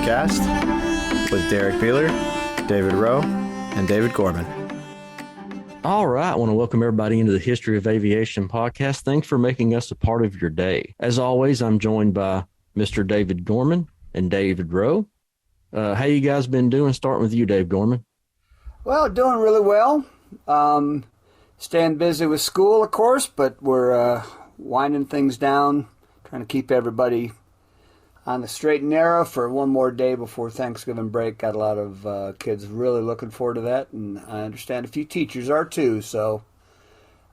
Podcast with Derrick Beeler, David Rowe, and David Gorman. All right. I want to welcome everybody into the History of Aviation podcast. Thanks for making us a part of your day. As always, I'm joined by Mr. David Gorman and David Rowe. How you guys been doing? Starting with you, Dave Gorman. Well, doing really well. Staying busy with school, of course, but we're winding things down, trying to keep everybody on the straight and narrow for one more day before Thanksgiving break. Got a lot of kids really looking forward to that, and I understand a few teachers are too. So,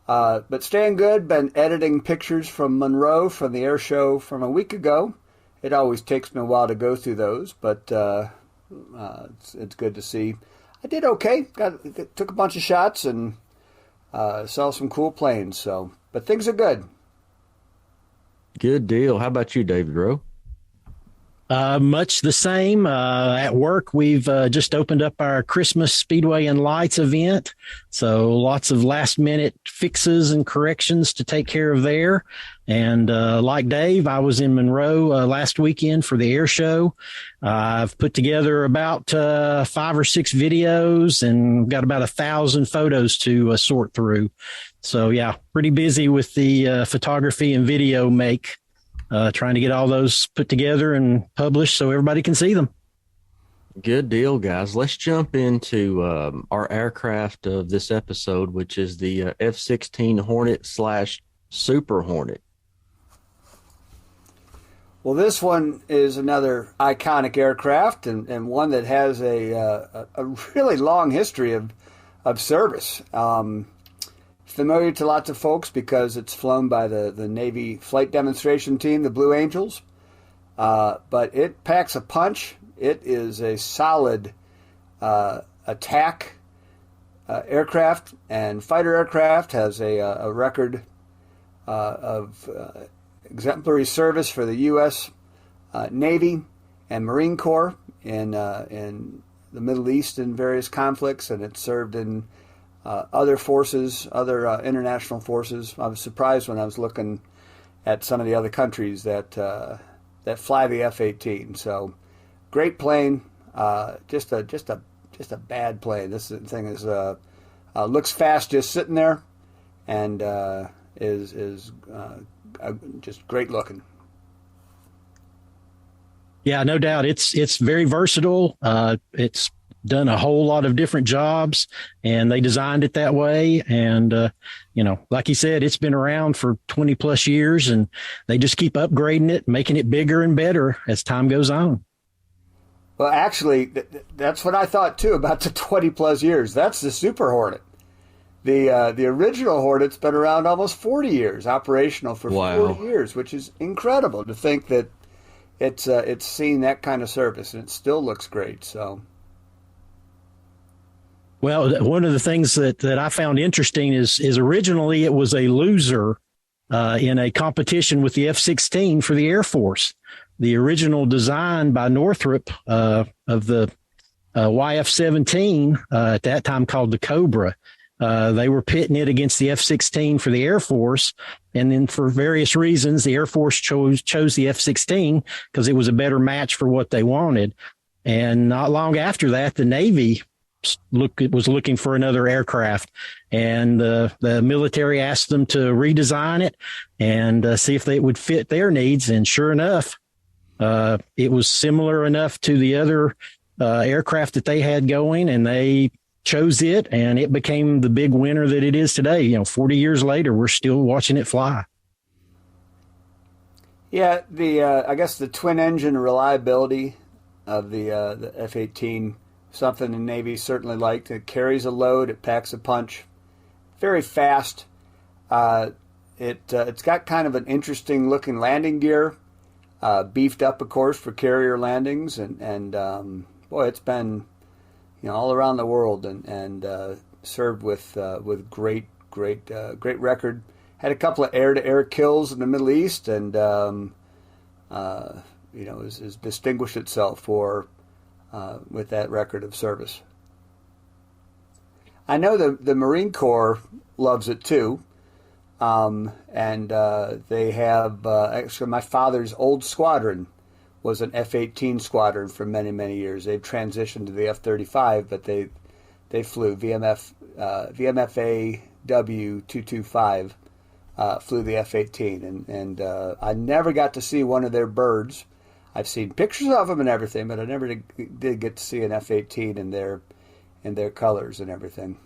but staying good. Been editing pictures from Monroe from the air show from a week ago. It always takes me a while to go through those, but it's good to see. I did okay. Took a bunch of shots and saw some cool planes. So, but things are good. Good deal. How about you, David Rowe? Much the same. At work, we've just opened up our Christmas Speedway and Lights event. So lots of last minute fixes and corrections to take care of there. And like Dave, I was in Monroe last weekend for the air show. I've put together about 5 or 6 videos and got about 1,000 photos to sort through. So, yeah, pretty busy with the photography and video make. Trying to get all those put together and published so everybody can see them. Good deal, guys. Let's jump into our aircraft of this episode, which is the F-16 Hornet / Super Hornet. Well, this one is another iconic aircraft and one that has a really long history of service. Familiar to lots of folks because it's flown by the Navy flight demonstration team, the Blue Angels. But it packs a punch. It is a solid attack aircraft and fighter aircraft. Has a record of exemplary service for the U.S. Navy and Marine Corps in the Middle East in various conflicts, and it served in other forces, other international forces. I was surprised when I was looking at some of the other countries that fly the F-18. So, great plane. Just a bad plane. This thing is looks fast just sitting there, and is just great looking. Yeah, no doubt. It's very versatile. It's done a whole lot of different jobs, and they designed it that way. And, like you said, it's been around for 20 plus years, and they just keep upgrading it, making it bigger and better as time goes on. Well, actually, that's what I thought too about the 20 plus years. That's the Super Hornet. The original Hornet's been around almost 40 years, operational for 40 years, which is incredible to think that it's seen that kind of service, and it still looks great. So. Well, one of the things that I found interesting is originally it was a loser in a competition with the F-16 for the Air Force. The original design by Northrop of the YF-17, at that time called the Cobra, they were pitting it against the F-16 for the Air Force. And then for various reasons, the Air Force chose the F-16 because it was a better match for what they wanted. And not long after that, the Navy was looking for another aircraft, and the military asked them to redesign it and see if it would fit their needs. And sure enough, it was similar enough to the other aircraft that they had going, and they chose it, and it became the big winner that it is today. 40 years later, we're still watching it fly. Yeah, I guess the twin engine reliability of the F-18. Something the Navy certainly liked. It carries a load. It packs a punch. Very fast. It's got kind of an interesting looking landing gear, beefed up, of course, for carrier landings. And boy, it's been all around the world and served with great record. Had a couple of air-to-air kills in the Middle East, and has distinguished itself for. With that record of service. I know the Marine Corps loves it too. And they have, actually my father's old squadron was an F-18 squadron for many, many years. They've transitioned to the F-35, but they flew VMFA W225, flew the F-18, and I never got to see one of their birds. I've seen pictures of them and everything, but I never did get to see an F-18 in their colors and everything.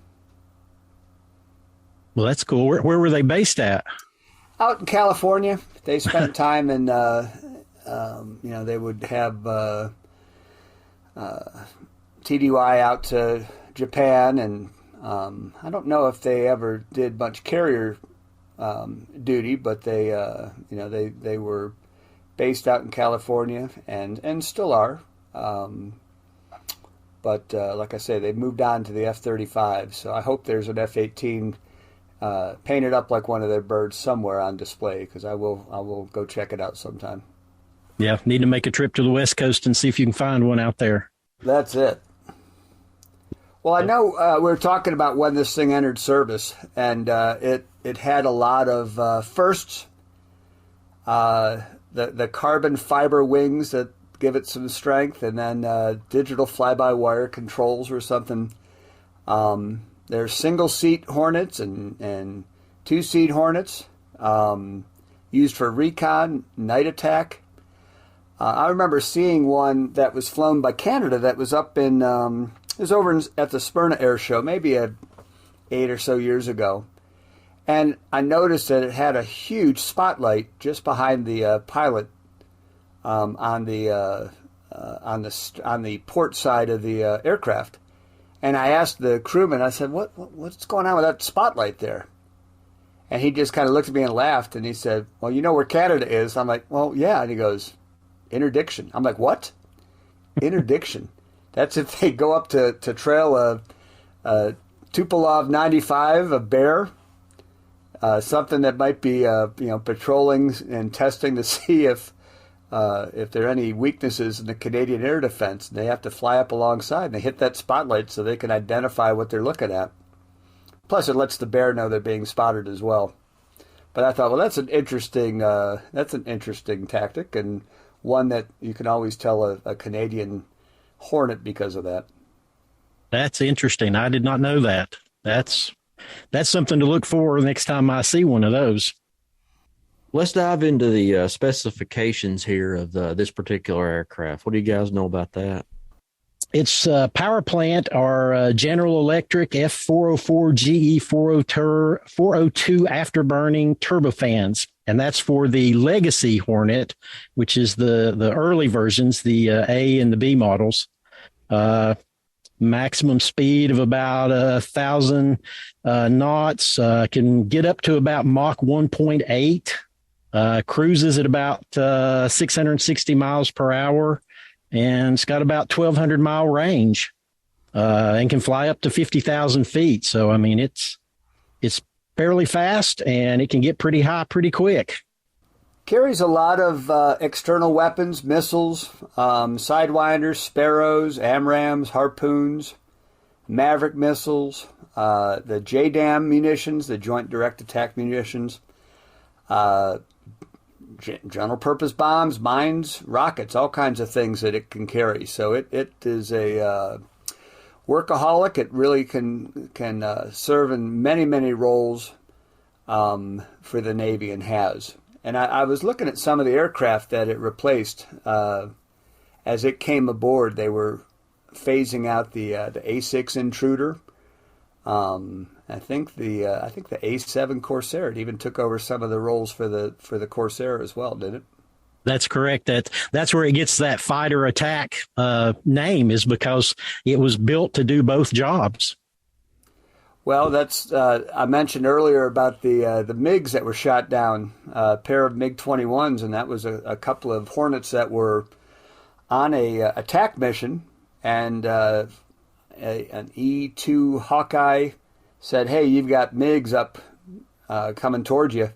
Well, that's cool. Where were they based at? Out in California. They spent time in, they would have TDY out to Japan, and I don't know if they ever did much carrier duty, but they were based out in California and still are. But like I say, they moved on to the F-35, so I hope there's an F-18 painted up like one of their birds somewhere on display, because I will go check it out sometime. Yeah, need to make a trip to the West Coast and see if you can find one out there. That's it. Well, I know we were talking about when this thing entered service, and it had a lot of firsts. The carbon fiber wings that give it some strength, and then digital fly-by-wire controls or something. There's single-seat Hornets and two-seat Hornets used for recon, night attack. I remember seeing one that was flown by Canada that was up in, it was over at the Smyrna Air Show, maybe 8 or so years ago. And I noticed that it had a huge spotlight just behind the pilot on the port side of the aircraft. And I asked the crewman, I said, what's going on with that spotlight there? And he just kind of looked at me and laughed, and he said, well, you know where Canada is? I'm like, well, yeah. And he goes, interdiction. I'm like, what? Interdiction. That's if they go up to trail a Tupolev 95, a bear, something that might be, patrolling and testing to see if there are any weaknesses in the Canadian air defense. They have to fly up alongside, and they hit that spotlight so they can identify what they're looking at. Plus, it lets the bear know they're being spotted as well. But I thought, well, that's an interesting tactic, and one that you can always tell a Canadian Hornet because of that. That's interesting. I did not know that. That's something to look for next time I see one of those. Let's dive into the specifications here of this particular aircraft. What do you guys know about that? Its power plant are General Electric F404 GE 402 afterburning turbofans. And that's for the Legacy Hornet, which is the early versions, the A and the B models. Maximum speed of about 1,000 knots, can get up to about Mach 1.8, cruises at about 660 miles per hour, and it's got about 1,200 mile range, and can fly up to 50,000 feet. So, I mean, it's fairly fast, and it can get pretty high pretty quick. Carries a lot of external weapons, missiles, Sidewinders, Sparrows, AMRAAMs, Harpoons, Maverick missiles, the JDAM munitions, the Joint Direct Attack munitions, general purpose bombs, mines, rockets, all kinds of things that it can carry. So it is a workaholic. It really can serve in many, many roles for the Navy, and has. And I was looking at some of the aircraft that it replaced. As it came aboard, they were phasing out the A6 Intruder. I think the A7 Corsair. It even took over some of the roles for the Corsair as well, didn't it? That's correct. That's where it gets that fighter attack name, is because it was built to do both jobs. Well, that's I mentioned earlier about the MiGs that were shot down, a pair of MiG-21s, and that was a couple of Hornets that were on a attack mission, and an E-2 Hawkeye said, "Hey, you've got MiGs up coming towards you,"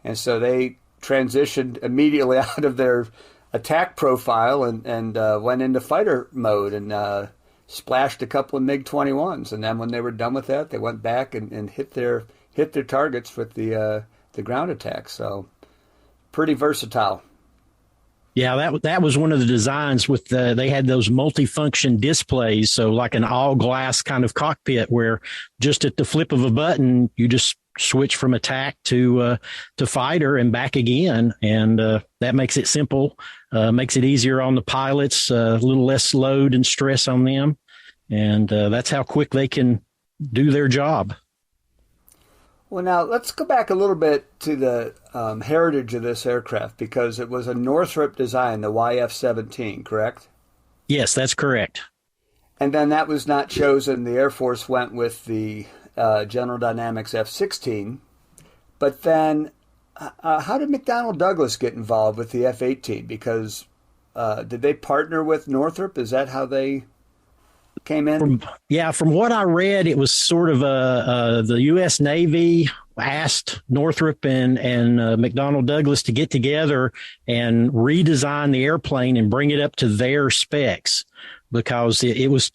and so they transitioned immediately out of their attack profile and went into fighter mode and splashed a couple of MiG-21s, and then when they were done with that, they went back and hit their targets with the ground attack. So pretty versatile. Yeah, that was one of the designs with they had those multifunction displays. So like an all glass kind of cockpit where just at the flip of a button, you just switch from attack to fighter and back again. And that makes it simple, makes it easier on the pilots, a little less load and stress on them. And that's how quick they can do their job. Well, now let's go back a little bit to the heritage of this aircraft, because it was a Northrop design, the YF-17, correct? Yes, that's correct. And then that was not chosen. The Air Force went with the General Dynamics F-16. But then how did McDonnell Douglas get involved with the F-18? Because did they partner with Northrop? Is that how they came in? From what I read, it was sort of the U.S. Navy asked Northrop and McDonnell Douglas to get together and redesign the airplane and bring it up to their specs, because it was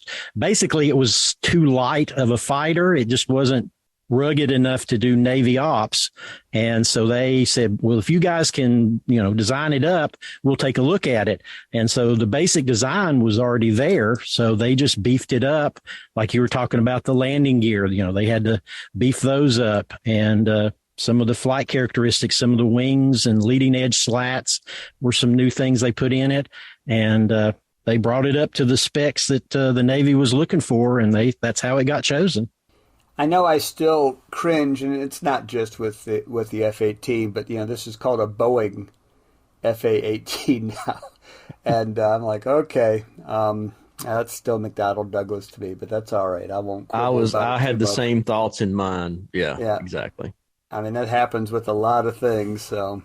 too light of a fighter. It just wasn't rugged enough to do Navy ops. And so they said, well, if you guys can, design it up, we'll take a look at it. And so the basic design was already there. So they just beefed it up. Like you were talking about the landing gear, they had to beef those up, and, some of the flight characteristics, some of the wings and leading edge slats were some new things they put in it. And, they brought it up to the specs that the Navy was looking for, and that's how it got chosen. I know I still cringe, and it's not just with the F-18, but this is called a Boeing FA-18 now, and I'm like, okay, that's still McDonnell Douglas to me, but that's all right. I won't. I had the same thoughts in mind. Yeah, exactly. I mean, that happens with a lot of things. So,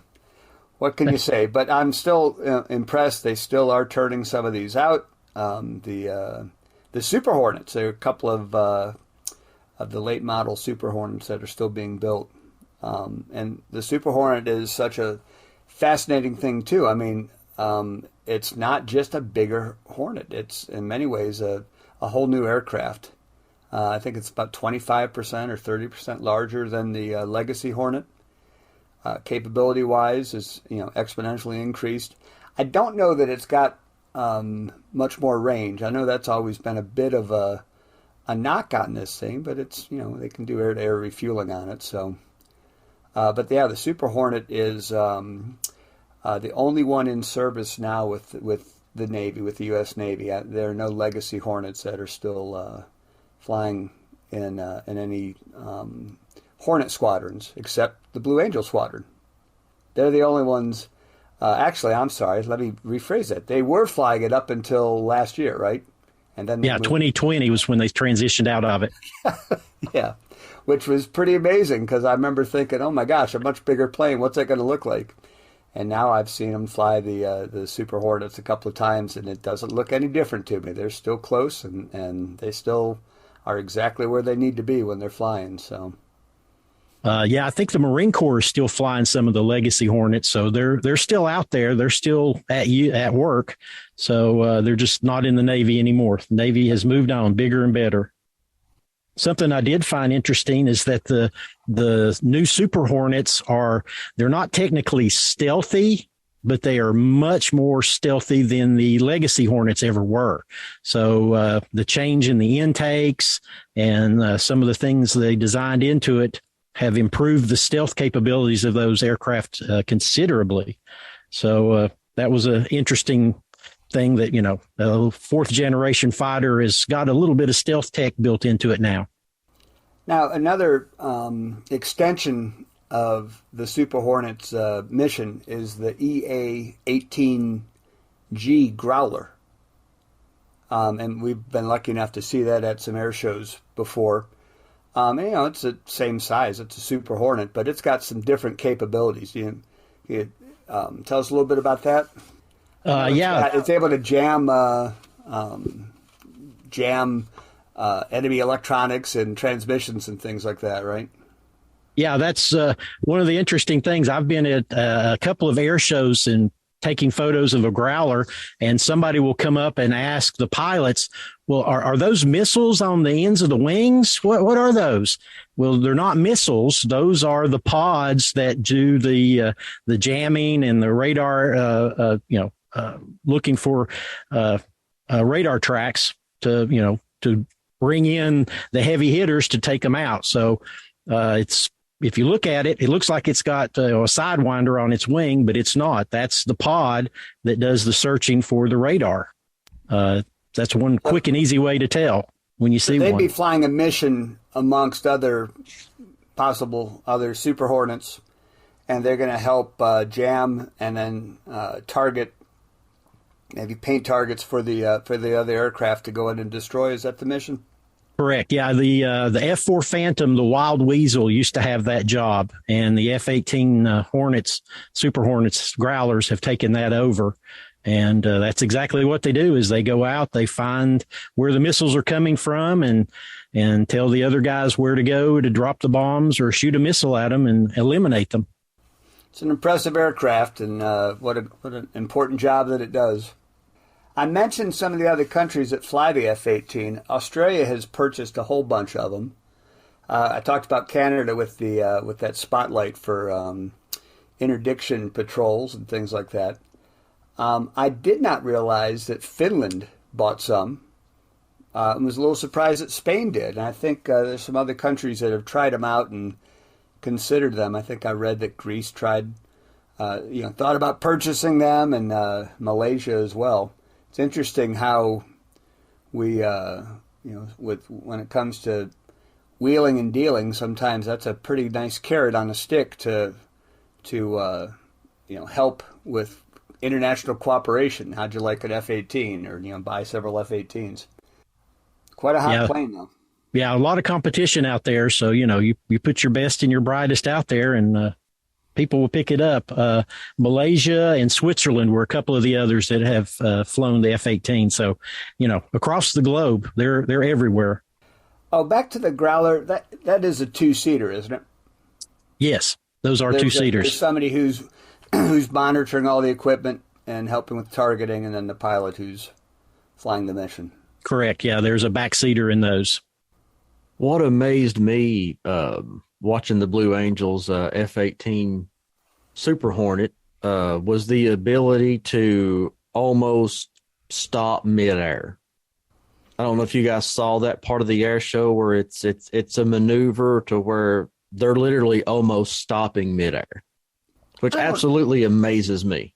what can you say? But I'm still impressed. They still are turning some of these out. The Super Hornets. There are a couple of the late model Super Hornets that are still being built. And the Super Hornet is such a fascinating thing, too. I mean, it's not just a bigger Hornet. It's, in many ways, a whole new aircraft. I think it's about 25% or 30% larger than the Legacy Hornet. Capability-wise is, exponentially increased. I don't know that it's got much more range. I know that's always been a bit of a knock on this thing, but it's, they can do air-to-air refueling on it. So, but yeah, the Super Hornet is the only one in service now with the Navy, with the U.S. Navy. There are no Legacy Hornets that are still flying in any Hornet squadrons except the Blue Angel Squadron. They're the only ones. Actually, I'm sorry. Let me rephrase that. They were flying it up until last year, right? And then 2020 was when they transitioned out of it. Yeah, which was pretty amazing, because I remember thinking, oh my gosh, a much bigger plane. What's that going to look like? And now I've seen them fly the Super Hornets a couple of times, and it doesn't look any different to me. They're still close, and they still are exactly where they need to be when they're flying. So. I think the Marine Corps is still flying some of the Legacy Hornets, so they're still out there. They're still at work, so they're just not in the Navy anymore. The Navy has moved on, bigger and better. Something I did find interesting is that the new Super Hornets they're not technically stealthy, but they are much more stealthy than the Legacy Hornets ever were. So the change in the intakes and some of the things they designed into it have improved the stealth capabilities of those aircraft considerably. So that was an interesting thing that, the fourth generation fighter has got a little bit of stealth tech built into it now. Now, another extension of the Super Hornet's mission is the EA-18G Growler. And we've been lucky enough to see that at some air shows before. It's the same size. It's a Super Hornet, but it's got some different capabilities. You tell us a little bit about that? It's able to jam enemy electronics and transmissions and things like that, right? Yeah, that's one of the interesting things. I've been at a couple of air shows and taking photos of a Growler, and somebody will come up and ask the pilots, well, are those missiles on the ends of the wings? What are those? Well, they're not missiles. Those are the pods that do the jamming and the radar, looking for radar tracks to bring in the heavy hitters to take them out. So if you look at it, it looks like it's got a sidewinder on its wing, but it's not. That's the pod that does the searching for the radar. That's one quick and easy way to tell when you see one. They'd be flying a mission amongst other possible other Super Hornets, and they're going to help jam and then target, maybe paint targets for the other aircraft to go in and destroy. Is that the mission? Correct. Yeah, the F-4 Phantom, the Wild Weasel, used to have that job, and the F-18 Hornets, Super Hornets, Growlers have taken that over. And that's exactly what they do: is they go out, they find where the missiles are coming from, and tell the other guys where to go to drop the bombs or shoot a missile at them and eliminate them. It's an impressive aircraft, and what an important job that it does. I mentioned some of the other countries that fly the F-18. Australia has purchased a whole bunch of them. I talked about Canada with that spotlight for interdiction patrols and things like that. I did not realize that Finland bought some. I was a little surprised that Spain did. And I think there's some other countries that have tried them out and considered them. I think I read that Greece tried, thought about purchasing them, and Malaysia as well. It's interesting how we, when it comes to wheeling and dealing, sometimes that's a pretty nice carrot on a stick to help with international cooperation. How'd you like an F-18, or buy several F-18s? Quite a hot plane, though. Yeah, a lot of competition out there. So you put your best and your brightest out there, and people will pick it up. Malaysia and Switzerland were a couple of the others that have flown the F-18. So across the globe, they're everywhere. Oh, back to the Growler. That is a two-seater, isn't it? Yes, those are two-seaters. There's somebody who's monitoring all the equipment and helping with targeting, and then the pilot who's flying the mission. Correct. Yeah, there's a backseater in those. What amazed me watching the Blue Angels F-18 Super Hornet was the ability to almost stop midair. I don't know if you guys saw that part of the air show where it's a maneuver to where they're literally almost stopping midair, which absolutely amazes me.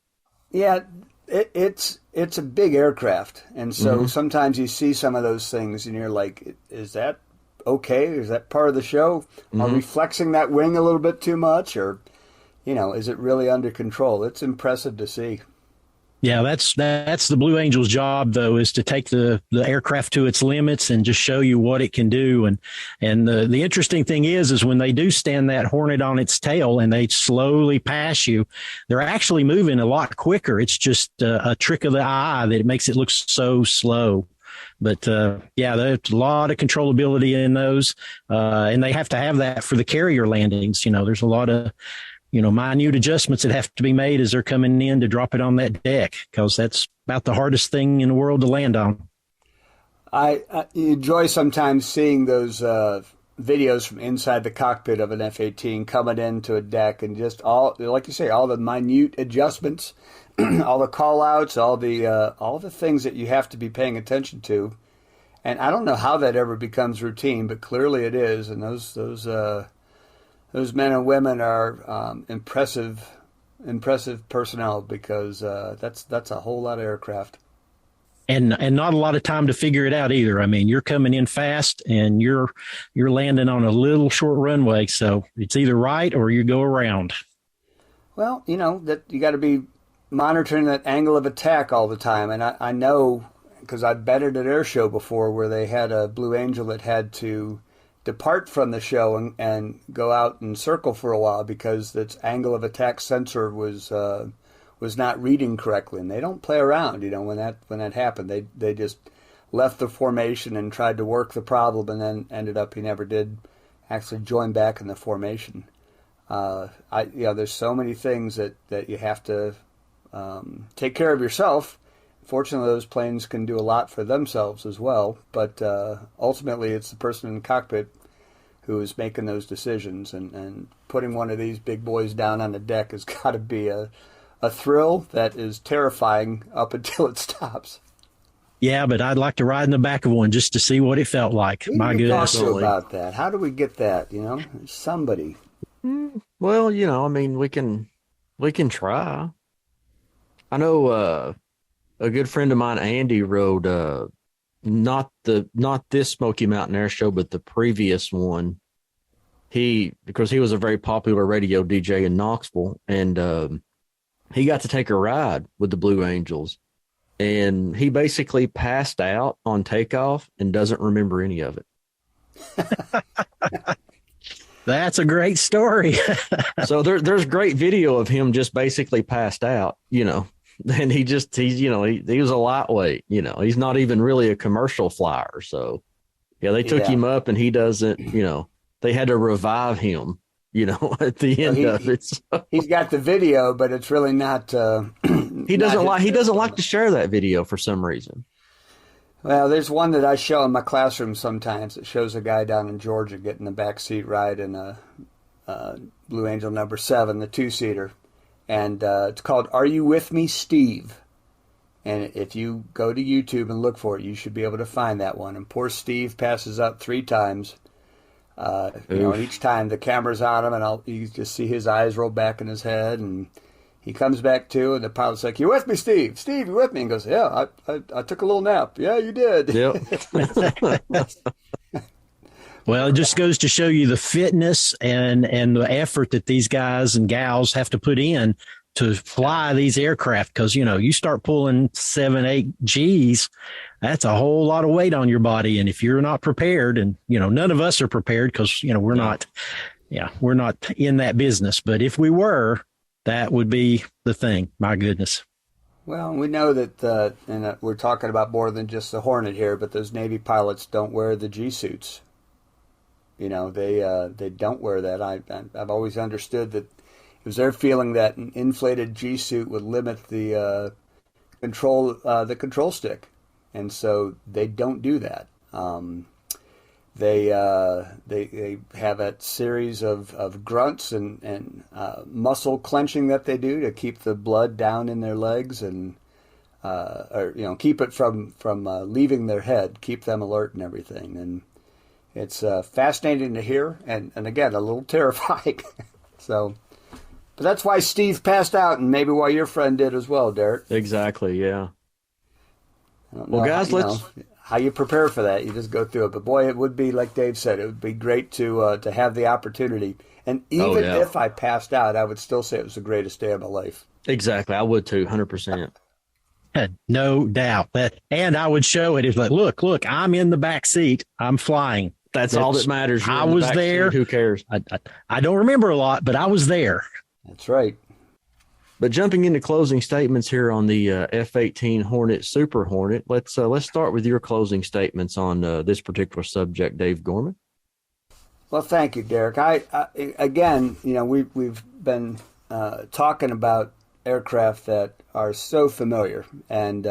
Yeah, it's a big aircraft, and so sometimes you see some of those things, and you're like, is that okay? Is that part of the show? Are we flexing that wing a little bit too much, or is it really under control? It's impressive to see. Yeah, that's the Blue Angels' job, though, is to take the aircraft to its limits and just show you what it can do. And the interesting thing is when they do stand that Hornet on its tail and they slowly pass you, they're actually moving a lot quicker. It's just a trick of the eye that it makes it look so slow. But there's a lot of controllability in those, and they have to have that for the carrier landings. There's a lot of minute adjustments that have to be made as they're coming in to drop it on that deck, because that's about the hardest thing in the world to land on. I enjoy sometimes seeing those videos from inside the cockpit of an F-18 coming into a deck, and just all, like you say, all the minute adjustments, all the call-outs, all the things that you have to be paying attention to. And I don't know how that ever becomes routine, but clearly it is. And those men and women are impressive personnel, because that's a whole lot of aircraft. And not a lot of time to figure it out either. I mean, you're coming in fast and you're landing on a little short runway, so it's either right or you go around. Well, that you got to be monitoring that angle of attack all the time. And I know, because I've been at an air show before where they had a Blue Angel that had to depart from the show and go out and circle for a while because its angle of attack sensor was not reading correctly. And they don't play around, when that happened. They just left the formation and tried to work the problem, and then ended up he never did actually join back in the formation. There's so many things that you have to take care of yourself. Fortunately, those planes can do a lot for themselves as well, but ultimately it's the person in the cockpit who is making those decisions, and putting one of these big boys down on the deck has got to be a a thrill that is terrifying up until it stops. Yeah, but I'd like to ride in the back of one just to see what it felt like. We My need to talk goodness. to you about that. How do we get that? Somebody. Well, I mean, we can try. I know a good friend of mine, Andy, rode not this Smoky Mountain Air Show, but the previous one. Because he was a very popular radio DJ in Knoxville, and he got to take a ride with the Blue Angels, and he basically passed out on takeoff and doesn't remember any of it. That's a great story. So there's great video of him just basically passed out, and he was a lightweight, he's not even really a commercial flyer. So yeah, they took him up and he doesn't, they had to revive him, at the end of it. So. He's got the video, but it's really not. He doesn't like to share that video for some reason. Well, there's one that I show in my classroom sometimes. It shows a guy down in Georgia getting the backseat ride in a Blue Angel number 7, the 2-seater, and it's called "Are You With Me, Steve?" And if you go to YouTube and look for it, you should be able to find that one. And poor Steve passes out 3 times. And each time the camera's on him, and you just see his eyes roll back in his head, and he comes back to, and the pilot's like, "You with me, Steve? Steve, you with me?" And goes, "Yeah, I took a little nap." "Yeah, you did." Yep. Well, it just goes to show you the fitness and the effort that these guys and gals have to put in to fly these aircraft. Because, you start pulling 7, 8 Gs, that's a whole lot of weight on your body. And if you're not prepared, and, none of us are prepared because, we're not in that business. But if we were, that would be the thing. My goodness. Well, we know that, and we're talking about more than just the Hornet here, but those Navy pilots don't wear the G suits. They don't wear that. I've always understood that it was their feeling that an inflated G suit would limit the control stick, and so they don't do that. They have that series of grunts and muscle clenching that they do to keep the blood down in their legs and keep it from leaving their head, keep them alert and everything. And it's fascinating to hear, and again, a little terrifying. So, but that's why Steve passed out, and maybe why your friend did as well, Derrick. Exactly, yeah. Well, guys, let's how you prepare for that. You just go through it. But boy, it would be, like Dave said, it would be great to have the opportunity. And even if I passed out, I would still say it was the greatest day of my life. Exactly, I would too, 100%. No doubt. And I would show it. It's like, look, I'm in the back seat. I'm flying. That's all that matters. I was there. Who cares? I don't remember a lot, but I was there. That's right. But jumping into closing statements here on the F-18 Hornet Super Hornet, let's start with your closing statements on this particular subject, Dave Gorman. Well, thank you, Derrick. Again, we've been talking about aircraft that are so familiar, and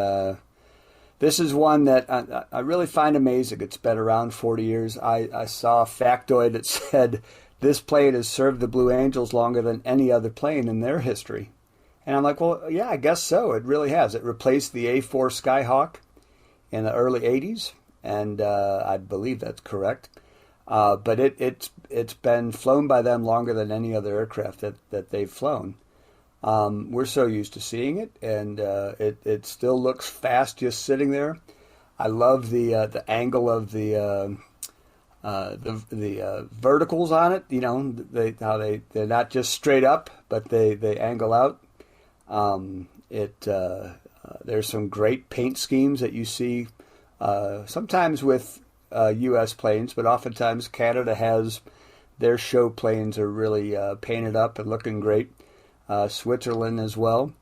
this is one that I really find amazing. It's been around 40 years. I saw a factoid that said this plane has served the Blue Angels longer than any other plane in their history. And I'm like, well, yeah, I guess so. It really has. It replaced the A4 Skyhawk in the early 80s, and I believe that's correct. But it's been flown by them longer than any other aircraft that they've flown. We're so used to seeing it, and it still looks fast just sitting there. I love the angle of the verticals on it. How they're not just straight up, but they angle out. There's some great paint schemes that you see sometimes with U.S. planes, but oftentimes Canada has their show planes are really painted up and looking great. Switzerland as well.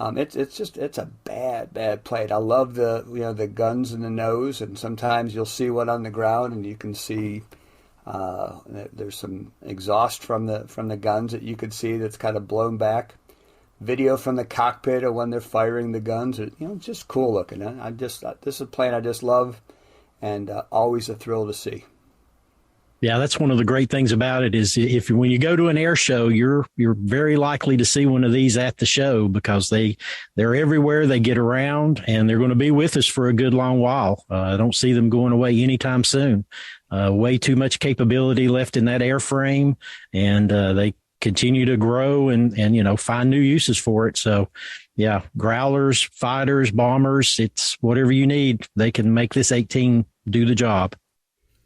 It's a bad plane. I love the guns in the nose, and sometimes you'll see one on the ground, and you can see there's some exhaust from the guns that you could see that's kind of blown back. Video from the cockpit of when they're firing the guns. It's just cool looking. This is a plane I just love, and always a thrill to see. Yeah, that's one of the great things about it is if when you go to an air show, you're very likely to see one of these at the show because they're everywhere. They get around and they're going to be with us for a good long while. I don't see them going away anytime soon. Way too much capability left in that airframe, and they continue to grow and find new uses for it. So, yeah, growlers, fighters, bombers, it's whatever you need. They can make this 18 do the job.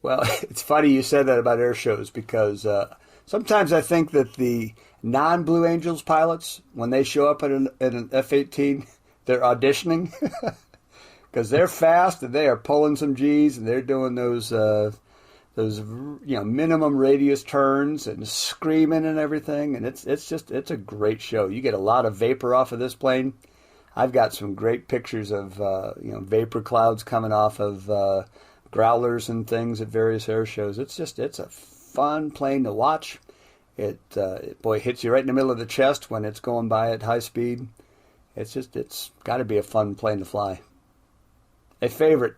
Well, it's funny you said that about air shows because sometimes I think that the non-Blue Angels pilots, when they show up at an F-18, they're auditioning because they're fast and they are pulling some G's and they're doing those minimum radius turns and screaming and everything. And it's a great show. You get a lot of vapor off of this plane. I've got some great pictures of vapor clouds coming off of growlers and things at various air shows. It's a fun plane to watch. It hits you right in the middle of the chest when it's going by at high speed. It's got to be a fun plane to fly. A favorite.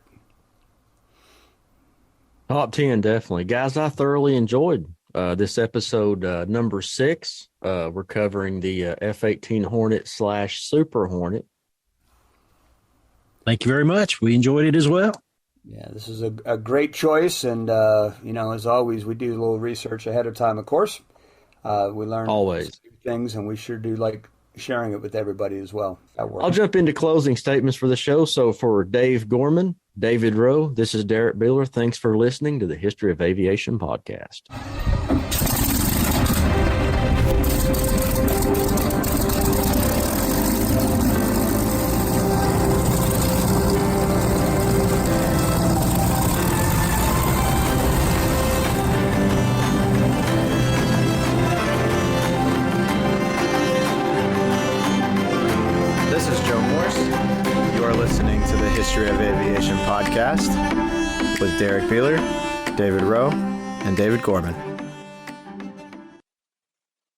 Top 10, definitely. Guys, I thoroughly enjoyed this episode number 6. We're covering the F-18 Hornet / Super Hornet. Thank you very much. We enjoyed it as well. Yeah, this is a great choice, and as always, we do a little research ahead of time. Of course, we learn always things, and we sure do like sharing it with everybody as well. I'll jump into closing statements for the show. So, for Dave Gorman, David Rowe, this is Derrick Beeler. Thanks for listening to the History of Aviation podcast. History of Aviation podcast with Derrick Beeler, David Rowe, and David Gorman.